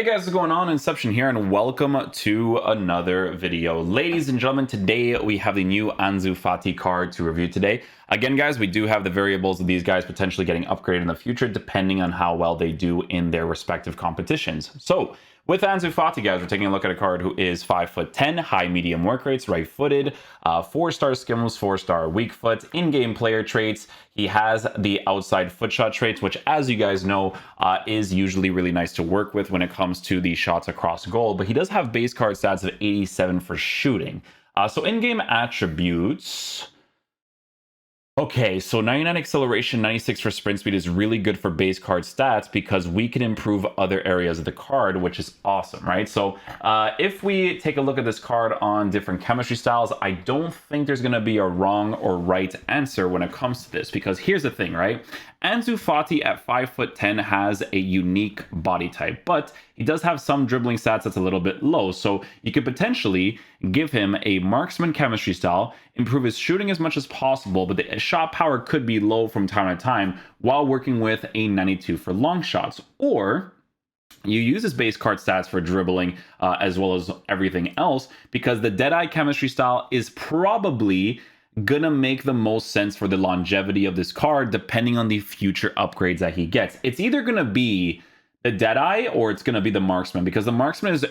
Hey guys, what's going on? Inception here, and welcome to another video. Ladies and gentlemen, today we have the new Ansu Fati card to review today. Again, guys, we do have the variables of these guys potentially getting upgraded in the future, depending on how well they do in their respective competitions. So, with Ansu Fati, guys, we're taking a look at a card who is 5'10", high medium work rates, right-footed, 4-star skills, 4-star weak foot, in-game player traits. He has the outside foot shot traits, which, as you guys know, is usually really nice to work with when it comes to the shots across goal. But he does have base card stats of 87 for shooting. So in-game attributes. Okay, so 99 acceleration, 96 for sprint speed is really good for base card stats because we can improve other areas of the card, which is awesome, right? So if we take a look at this card on different chemistry styles, I don't think there's going to be a wrong or right answer when it comes to this, because here's the thing, right? Ansu Fati at 5'10" has a unique body type, but he does have some dribbling stats that's a little bit low. So you could potentially give him a marksman chemistry style, improve his shooting as much as possible, but the shot power could be low from time to time while working with a 92 for long shots. Or you use his base card stats for dribbling as well as everything else, because the Deadeye chemistry style is probably gonna make the most sense for the longevity of this card depending on the future upgrades that he gets. It's either gonna be the Deadeye or it's gonna be the Marksman, because the Marksman is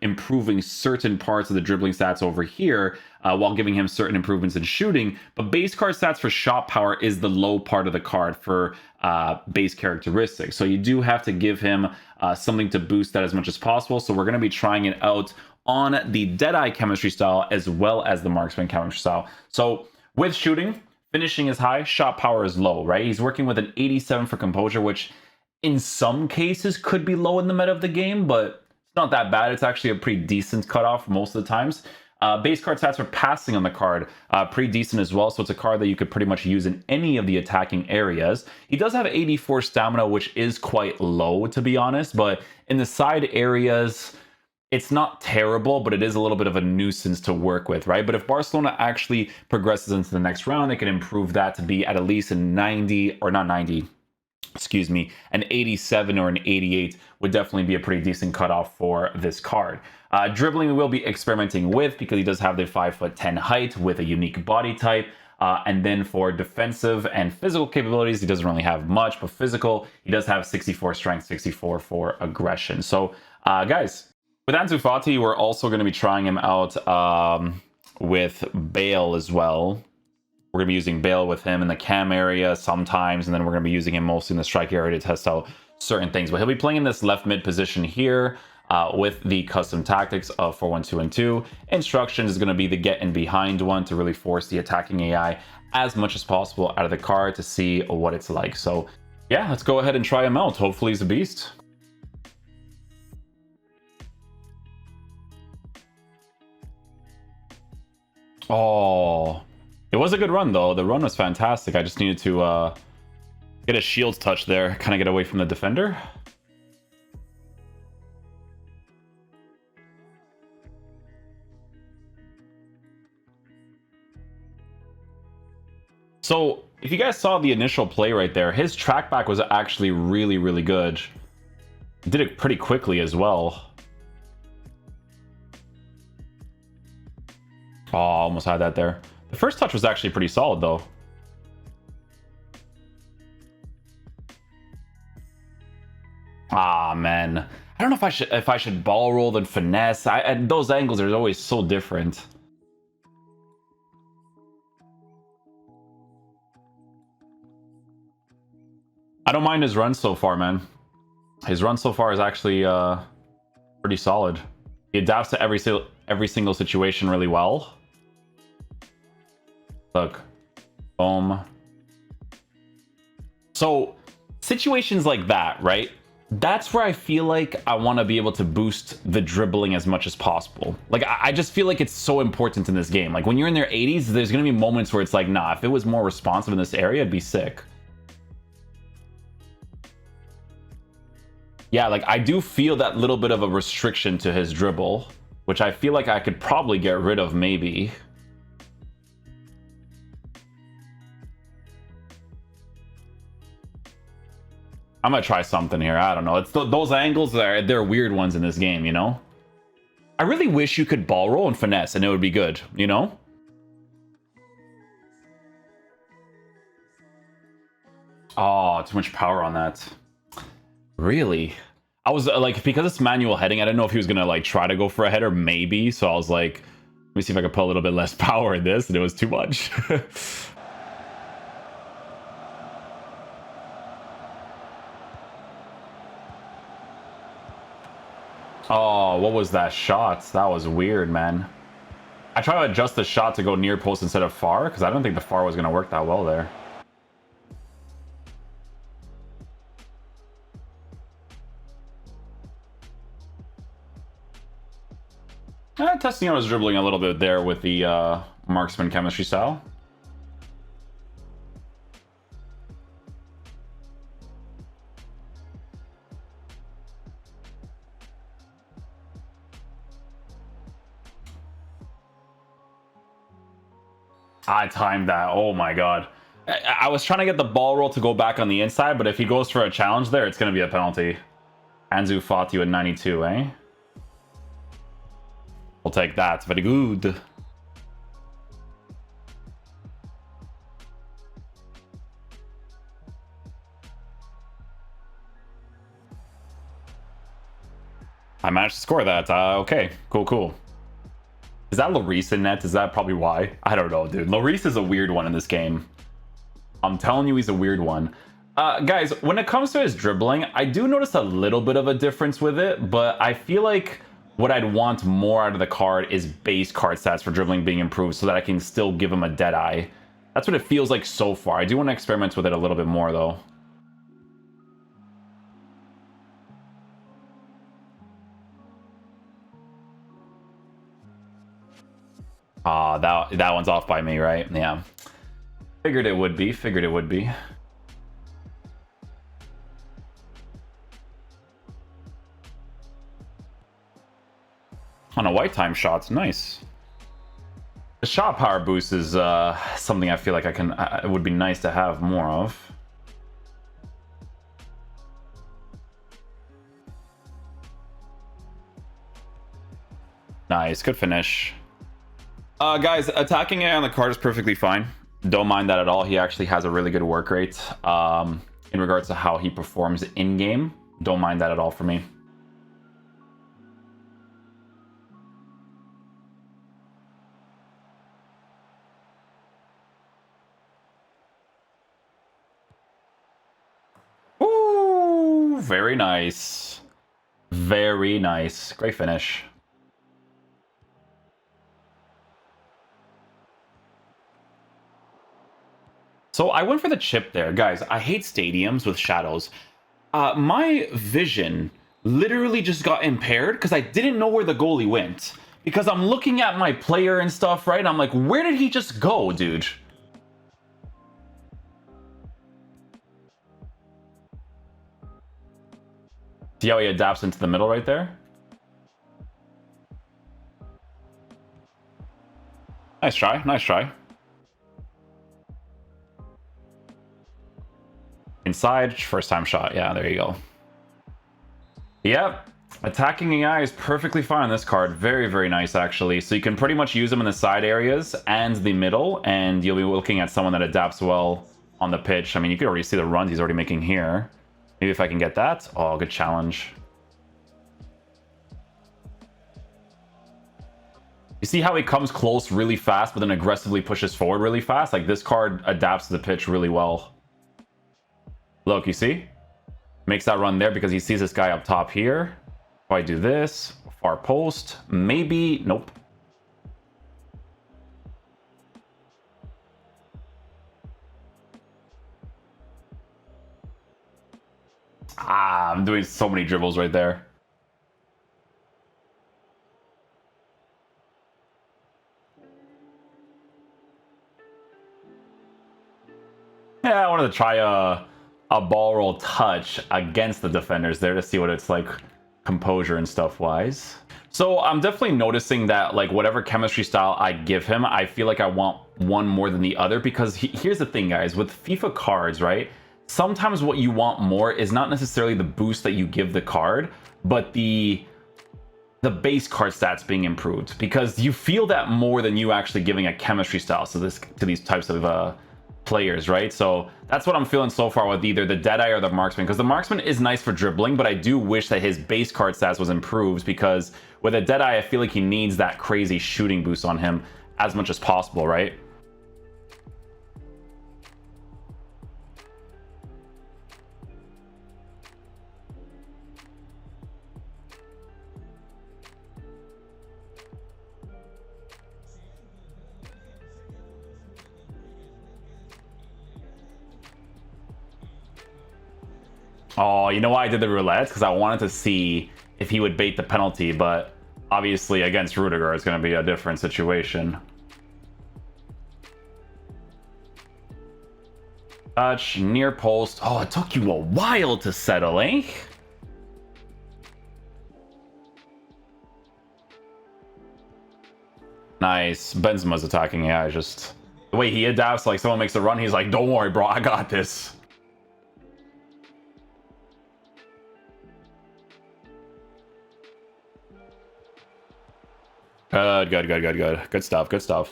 improving certain parts of the dribbling stats over here while giving him certain improvements in shooting, but base card stats for shot power is the low part of the card for base characteristics. So you do have to give him something to boost that as much as possible. So we're gonna be trying it out on the Deadeye chemistry style as well as the Marksman chemistry style. So with shooting, finishing is high, shot power is low, right? He's working with an 87 for composure, which in some cases could be low in the meta of the game, but it's not that bad. It's actually a pretty decent cutoff most of the times. Base card stats for passing on the card, pretty decent as well. So it's a card that you could pretty much use in any of the attacking areas. He does have 84 stamina, which is quite low, to be honest, but in the side areas, it's not terrible, but it is a little bit of a nuisance to work with, right? But if Barcelona actually progresses into the next round, they can improve that to be at least a 90, or not 90, excuse me, an 87 or an 88 would definitely be a pretty decent cutoff for this card. Dribbling we will be experimenting with, because he does have the 5'10" height with a unique body type. And then for defensive and physical capabilities, he doesn't really have much, but physical, he does have 64 strength, 64 for aggression. So guys, with Ansu Fati, we're also going to be trying him out with Bale as well. We're going to be using Bale with him in the cam area sometimes, and then we're going to be using him mostly in the strike area to test out certain things. But he'll be playing in this left mid position here with the custom tactics of 4-1-2 and 2. Instructions is going to be the get in behind one to really force the attacking AI as much as possible out of the card to see what it's like. So yeah, let's go ahead and try him out. Hopefully he's a beast. Oh, it was a good run though. The run was fantastic. I just needed to get a shield touch there, kind of get away from the defender. So if you guys saw the initial play right there, his track back was actually really, really good. Did it pretty quickly as well. Oh, almost had that there. The first touch was actually pretty solid, though. Ah, man. I don't know if I should ball roll than finesse. And those angles are always so different. I don't mind his run so far, man. His run so far is actually pretty solid. He adapts to every single situation really well. Look, boom. So situations like that, right? That's where I feel like I want to be able to boost the dribbling as much as possible. Like, I just feel like it's so important in this game. Like, when you're in their 80s, there's going to be moments where it's like, nah, if it was more responsive in this area, it'd be sick. Yeah, like, I do feel that little bit of a restriction to his dribble, which I feel like I could probably get rid of, maybe. I'm gonna try something here. I don't know. It's those angles they're weird ones in this game, you know? I really wish you could ball roll and finesse and it would be good, you know? Oh, too much power on that. Really? I was like, because it's manual heading, I didn't know if he was gonna like try to go for a header, maybe. So I was like, let me see if I could put a little bit less power in this, and it was too much. Oh, what was that shot? That was weird, man. I tried to adjust the shot to go near post instead of far, because I don't think the far was gonna work that well there. Testing out his dribbling a little bit there with the marksman chemistry style. I timed that. Oh my god. I was trying to get the ball roll to go back on the inside, but if he goes for a challenge there, it's going to be a penalty. Ansu Fati with 92, eh? We'll take that. Very good. I managed to score that. Okay, cool. Is that Lloris in net? Is that probably why? I don't know, dude. Lloris is a weird one in this game. I'm telling you, he's a weird one. Guys, when it comes to his dribbling, I do notice a little bit of a difference with it, but I feel like what I'd want more out of the card is base card stats for dribbling being improved so that I can still give him a dead eye. That's what it feels like so far. I do want to experiment with it a little bit more, though. That one's off by me, right? Yeah. Figured it would be. On a white time shots, nice. The shot power boost is something I feel like it would be nice to have more of. Nice, good finish. Guys, attacking it on the card is perfectly fine. Don't mind that at all. He actually has a really good work rate in regards to how he performs in-game. Don't mind that at all for me. Ooh, very nice. Very nice. Great finish. So I went for the chip there. Guys, I hate stadiums with shadows. My vision literally just got impaired because I didn't know where the goalie went. Because I'm looking at my player and stuff, right? I'm like, where did he just go, dude? See how he adapts into the middle right there? Nice try, nice try. Inside, first time shot. Yeah, there you go. Yep. Attacking AI is perfectly fine on this card. Very, very nice, actually. So you can pretty much use them in the side areas and the middle, and you'll be looking at someone that adapts well on the pitch. I mean, you can already see the runs he's already making here. Maybe if I can get that. Oh, good challenge. You see how he comes close really fast, but then aggressively pushes forward really fast? Like, this card adapts to the pitch really well. Look, you see? Makes that run there because he sees this guy up top here. If I do this, far post, maybe, nope. Ah, I'm doing so many dribbles right there. Yeah, I wanted to try a ball roll touch against the defenders there to see what it's like composure and stuff wise. So I'm definitely noticing that like whatever chemistry style I give him, I feel like I want one more than the other because here's the thing, guys, with FIFA cards, right? sometimes what you want more is not necessarily the boost that you give the card, but the base card stats being improved, because you feel that more than you actually giving a chemistry style to these types of players, right? So that's what I'm feeling so far with either the Deadeye or the Marksman, because the Marksman is nice for dribbling, but I do wish that his base card stats was improved, because with a Deadeye, I feel like he needs that crazy shooting boost on him as much as possible, right? Oh, you know why I did the roulette? Because I wanted to see if he would bait the penalty, but obviously against Rudiger, it's going to be a different situation. Touch, near post. Oh, it took you a while to settle, eh? Nice. Benzema's attacking. Yeah, just the way he adapts, like someone makes a run, he's like, don't worry, bro, I got this. Good, good, good, good, good. Good stuff, good stuff.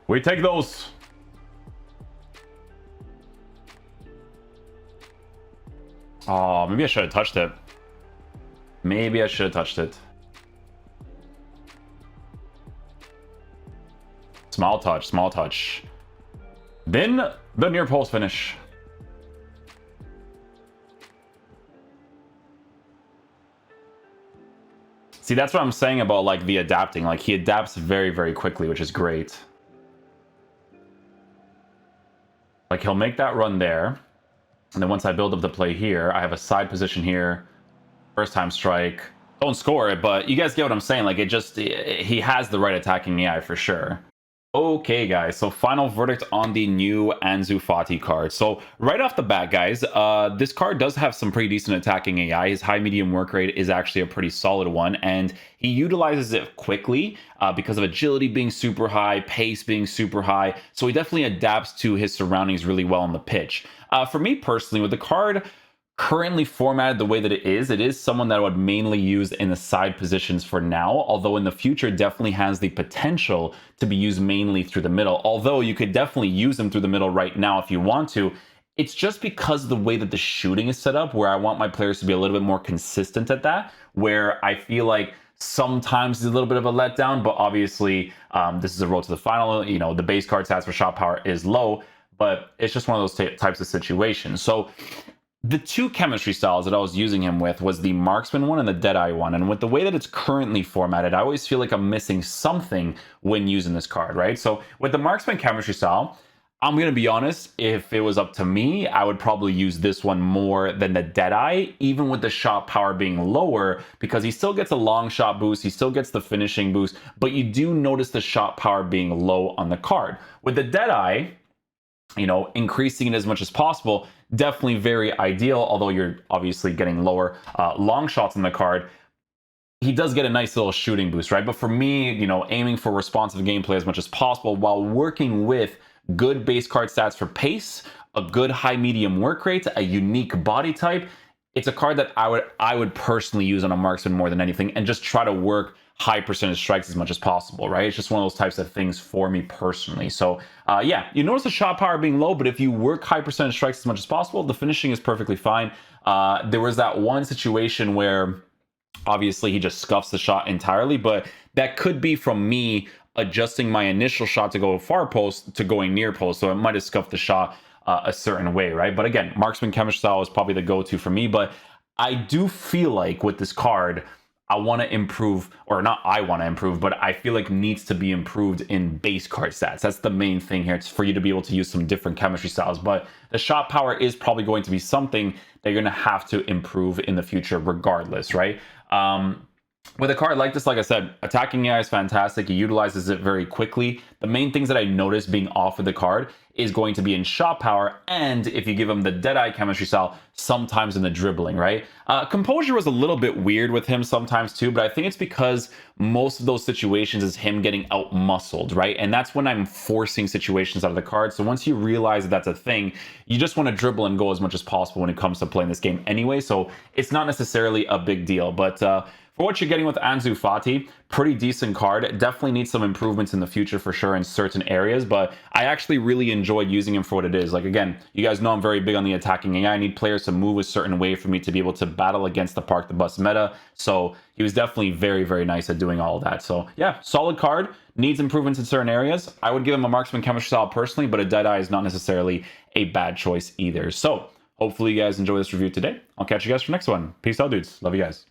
We take those. Oh, maybe I should have touched it. Maybe I should have touched it. Small touch, small touch. Then the near post finish. See, that's what I'm saying about like the adapting. Like he adapts very, very quickly, which is great. Like he'll make that run there. And then once I build up the play here, I have a side position here. First time strike. Don't score it, but you guys get what I'm saying. Like he has the right attacking AI for sure. Okay, guys, so final verdict on the new Ansu Fati card. So right off the bat, guys, this card does have some pretty decent attacking AI. His high medium work rate is actually a pretty solid one, and he utilizes it quickly because of agility being super high, pace being super high. So he definitely adapts to his surroundings really well on the pitch. For me personally, with the card currently formatted the way that it is someone that I would mainly use in the side positions for now, although in the future definitely has the potential to be used mainly through the middle. Although you could definitely use him through the middle right now if you want to. It's just because of the way that the shooting is set up, where I want my players to be a little bit more consistent at that, where I feel like sometimes it's a little bit of a letdown, but obviously this is a road to the final. You know, the base card stats for shot power is low, but it's just one of those types of situations. So the two chemistry styles that I was using him with was the Marksman one and the Deadeye one. And with the way that it's currently formatted, I always feel like I'm missing something when using this card, right? So with the Marksman chemistry style, I'm going to be honest, if it was up to me, I would probably use this one more than the Deadeye, even with the shot power being lower, because he still gets a long shot boost, he still gets the finishing boost, but you do notice the shot power being low on the card. With the Deadeye, you know, increasing it as much as possible, definitely very ideal, although you're obviously getting lower long shots on the card. He does get a nice little shooting boost, right? But for me, you know, aiming for responsive gameplay as much as possible while working with good base card stats for pace, a good high medium work rate, a unique body type, it's a card that I would personally use on a Marksman more than anything, and just try to work high percentage strikes as much as possible, right? It's just one of those types of things for me personally. So yeah, you notice the shot power being low, but if you work high percentage strikes as much as possible, the finishing is perfectly fine. There was that one situation where obviously he just scuffs the shot entirely, but that could be from me adjusting my initial shot to go far post to going near post, so it might have scuffed the shot a certain way, right? But again, Marksman chemistry style is probably the go-to for me, but I do feel like with this card, I want to improve, or not I want to improve, but I feel like needs to be improved in base card stats. That's the main thing here. It's for you to be able to use some different chemistry styles, but the shot power is probably going to be something that you're going to have to improve in the future regardless, right? With a card like this, like I said, attacking AI is fantastic. He utilizes it very quickly. the main things that I noticed being off with the card is going to be in shot power, and if you give him the Deadeye chemistry style, sometimes in the dribbling, right? Composure was a little bit weird with him sometimes too, but I think it's because most of those situations is him getting out-muscled, right? And that's when I'm forcing situations out of the card. So once you realize that that's a thing, you just want to dribble and go as much as possible when it comes to playing this game anyway, so it's not necessarily a big deal. But for what you're getting with Ansu Fati, pretty decent card. Definitely needs some improvements in the future for sure in certain areas, but I actually really enjoyed using him for what it is. Like, again, you guys know I'm very big on the attacking AI. I need players to move a certain way for me to be able to battle against the park the bus meta. So he was definitely very, very nice at doing all of that. So yeah, solid card. Needs improvements in certain areas. I would give him a marksman chemistry style personally, but a Deadeye is not necessarily a bad choice either. So hopefully you guys enjoy this review today. I'll catch you guys for the next one. Peace out, dudes. Love you guys.